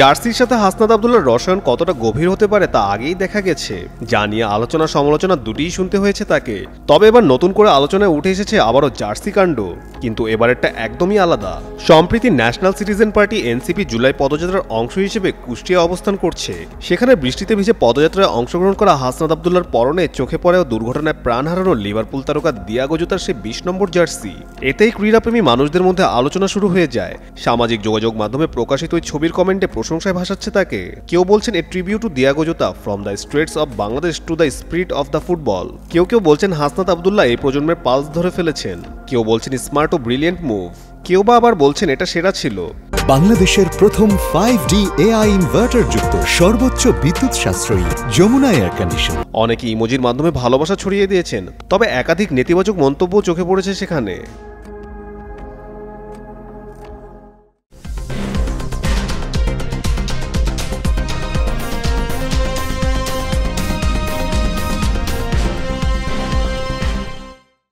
জার্সির সাথে হাসনাত আব্দুল্লাহর রসায়ন কতটা গভীর হতে পারে তা আগেই দেখা গেছে, যা নিয়ে আলোচনা সমালোচনা দুটিই শুনতে হয়েছে তাকে। তবে এবার নতুন করে আলোচনায় উঠে এসেছে আবারও জার্সি কাণ্ড, কিন্তু এবারেরটা একদমই আলাদা। সম্প্রতি national citizen party NCP July পদযাত্রার অংশ হিসেবে কুষ্টিয়া অবস্থান করছে। সেখানে বৃষ্টিতে ভিজে পদযাত্রায় অংশগ্রহণ করা হাসনাত আব্দুল্লাহর পরনে চোখে পড়েও দুর্ঘটনায় প্রাণ হারানো লিভারপুল তারকা দিয়াগো জোতার সে 20 নম্বর জার্সি। এতেই ক্রীড়াপ্রেমী মানুষদের মধ্যে আলোচনা শুরু হয়ে যায়। সামাজিক যোগাযোগ মাধ্যমে প্রকাশিত ওই ছবির কমেন্টে প্রশংসায় ভাসাচ্ছে তাকে। কেউ বলছেন a tribute to Diogo Jota from the straits of Bangladesh to the spirit of the football. কেউ কেউ বলছেন হাসনাত আব্দুল্লাহ এই প্রজন্মের পালস ধরে ফেলেছেন। কেউ বলছেন স্মার্ট ও ব্রিলিয়েন্ট মুভ। কেউ বা আবার বলছেন এটা সেরা ছিল। বাংলাদেশের প্রথম 5D AI ইনভার্টার যুক্ত সর্বোচ্চ বিদ্যুৎ সাশ্রয়ী যমুনা এয়ার কন্ডিশন। অনেকে ইমোজির মাধ্যমে ভালোবাসা ছড়িয়ে দিয়েছেন, তবে একাধিক নেতিবাচক মন্তব্য চোখে পড়েছে সেখানে।